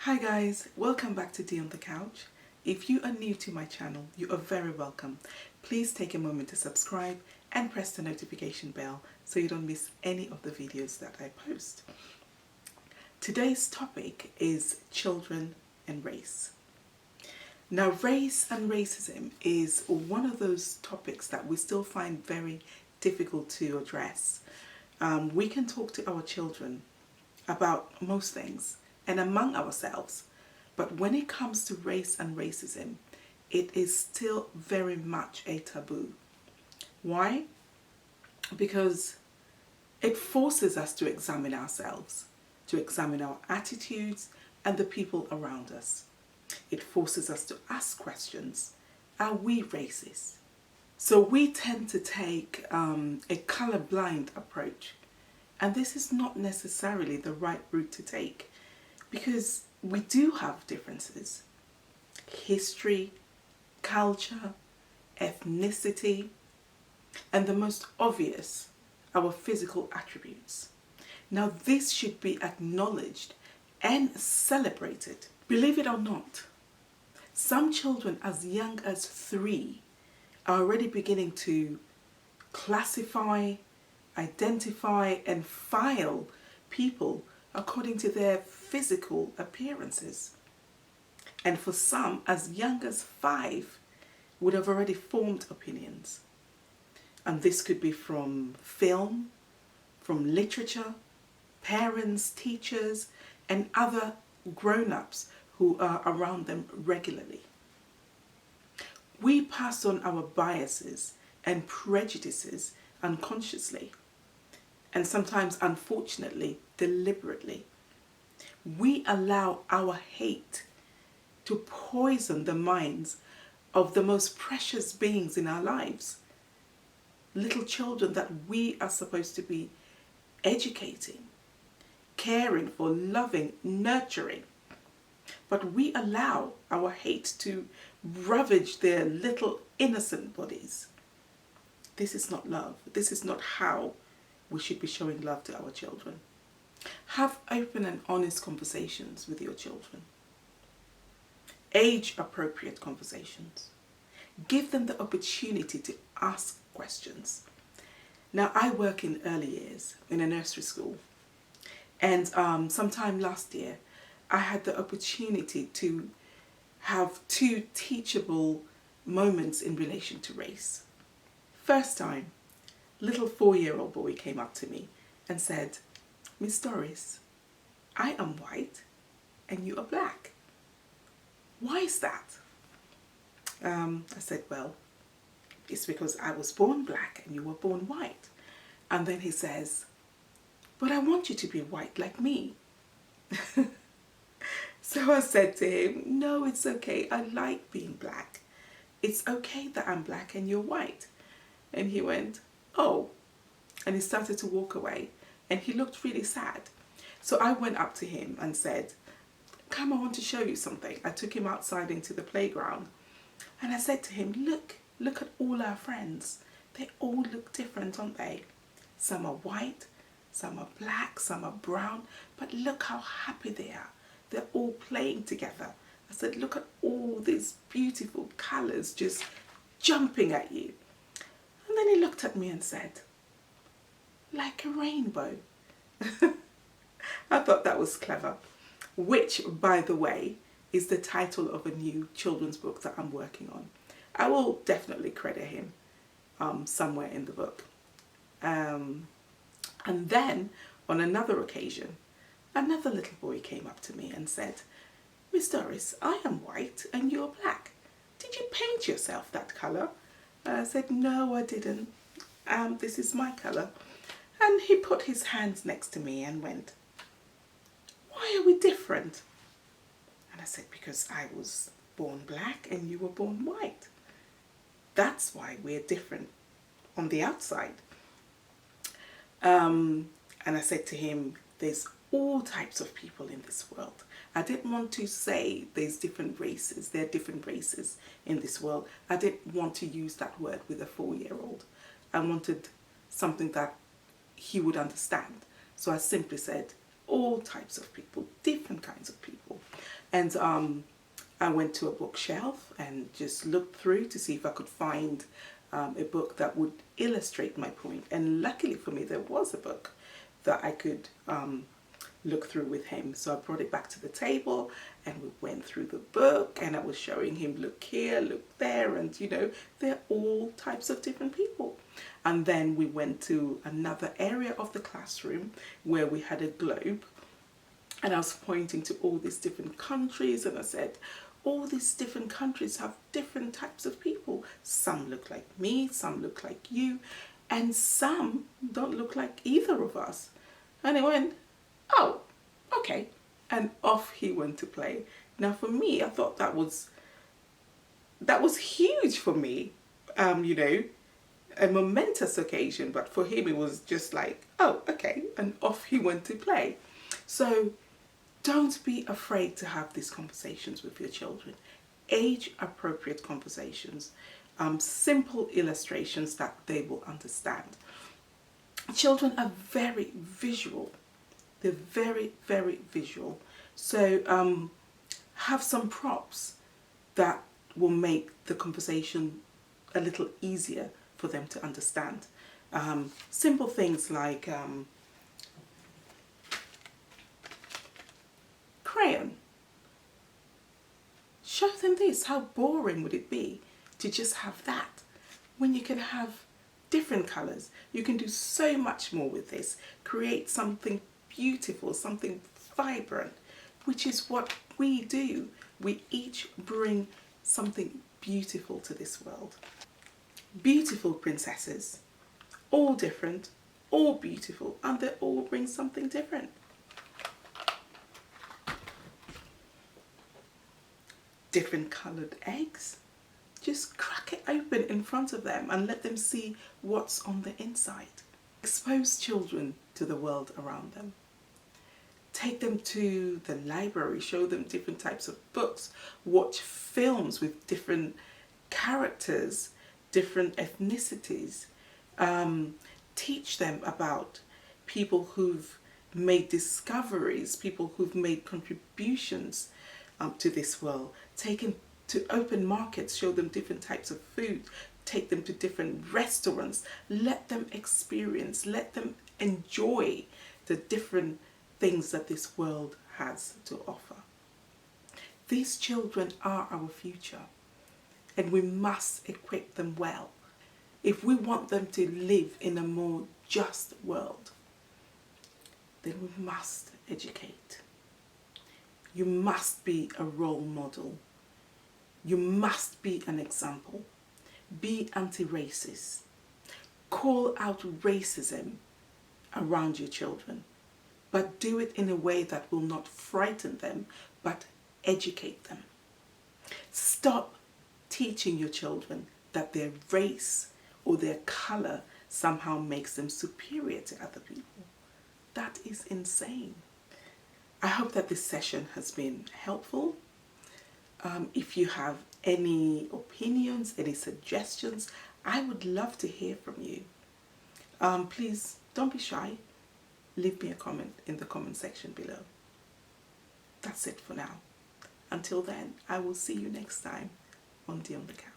Hi guys, welcome back to Tea on the Couch. If you are new to my channel, you are very welcome. Please take a moment to subscribe and press the notification bell so you don't miss any of the videos that I post. Today's topic is children and race. Now, race and racism is one of those topics that we still find very difficult to address. We can talk to our children about most things and among ourselves, but when it comes to race and racism, it is still very much a taboo. Why? Because it forces us to examine ourselves, to examine our attitudes and the people around us. It forces us to ask questions. Are we racist? So we tend to take a colorblind approach, and this is not necessarily the right route to take, because we do have differences. History, culture, ethnicity, and the most obvious, our physical attributes. Now this should be acknowledged and celebrated. Believe it or not, some children as young as 3 are already beginning to classify, identify, and file people according to their physical appearances. And for some, as young as 5, would have already formed opinions. And this could be from film, from literature, parents, teachers, and other grown-ups who are around them regularly. We pass on our biases and prejudices unconsciously, and sometimes, unfortunately, deliberately. We allow our hate to poison the minds of the most precious beings in our lives. Little children that we are supposed to be educating, caring for, loving, nurturing. But we allow our hate to ravage their little innocent bodies. This is not love. This is not how we should be showing love to our children. Have open and honest conversations with your children. Age-appropriate conversations. Give them the opportunity to ask questions. Now, I work in early years in a nursery school, and sometime last year I had the opportunity to have 2 teachable moments in relation to race. First time, little 4-year-old boy came up to me and said, "Miss Doris, I am white and you are black. Why is that?" I said, "Well, it's because I was born black and you were born white." And then he says, "But I want you to be white like me." So I said to him, "No, it's okay. I like being black. It's okay that I'm black and you're white." And he went, "Oh," and he started to walk away, and he looked really sad. So I went up to him and said, "Come, I want to show you something." I took him outside into the playground, and I said to him, look at all our friends. They all look different, don't they? Some are white, some are black, some are brown, but look how happy they are. They're all playing together. I said, "Look at all these beautiful colors just jumping at you." And then he looked at me and said, "Like a rainbow." I thought that was clever, which, by the way, is the title of a new children's book that I'm working on. I will definitely credit him somewhere in the book. And then, on another occasion, another little boy came up to me and said, "Miss Doris, I am white and you're black. Did you paint yourself that colour?" And I said, "No, I didn't. This is my colour." And he put his hands next to me and went, "Why are we different?" And I said, "Because I was born black and you were born white. That's why we're different on the outside." And I said to him, there's all types of people in this world. I didn't want to say there's different races. There are different races in this world. I didn't want to use that word with a 4-year-old. I wanted something that he would understand. So I simply said, all types of people, different kinds of people. And I went to a bookshelf and just looked through to see if I could find a book that would illustrate my point. And luckily for me, there was a book that I could look through with him. So I brought it back to the table and we went through the book, and I was showing him, look here, look there, and you know, they're all types of different people. And then we went to another area of the classroom where we had a globe, and I was pointing to all these different countries, and I said, all these different countries have different types of people. Some look like me, some look like you, and some don't look like either of us. And he went, oh, okay. And off he went to play. Now for me, I thought that was huge for me, you know, a momentous occasion. But for him, it was just like, oh, okay. And off he went to play. So don't be afraid to have these conversations with your children. Age-appropriate conversations, simple illustrations that they will understand. Children are very visual. They're very, very visual. So have some props that will make the conversation a little easier for them to understand. Simple things like crayon. Show them this. How boring would it be to just have that when you can have different colors? You can do so much more with this. Create something beautiful, something vibrant, which is what we do. We each bring something beautiful to this world. Beautiful princesses, all different, all beautiful, and they all bring something different. Different colored eggs. Just crack it open in front of them and let them see what's on the inside. Expose children to the world around them. Take them to the library, show them different types of books, watch films with different characters, different ethnicities. Teach them about people who've made discoveries, people who've made contributions to this world. Take them to open markets, show them different types of food, take them to different restaurants, let them experience, let them enjoy the different things that this world has to offer. These children are our future, and we must equip them well if we want them to live in a more just world. Then we must educate. You must be a role model. You must be an example. Be anti-racist. Call out racism around your children, but do it in a way that will not frighten them, but educate them. Stop teaching your children that their race or their color somehow makes them superior to other people. That is insane. I hope that this session has been helpful. If you have any opinions, any suggestions, I would love to hear from you. Please don't be shy. Leave me a comment in the comment section below. That's it for now. Until then, I will see you next time on On the Couch.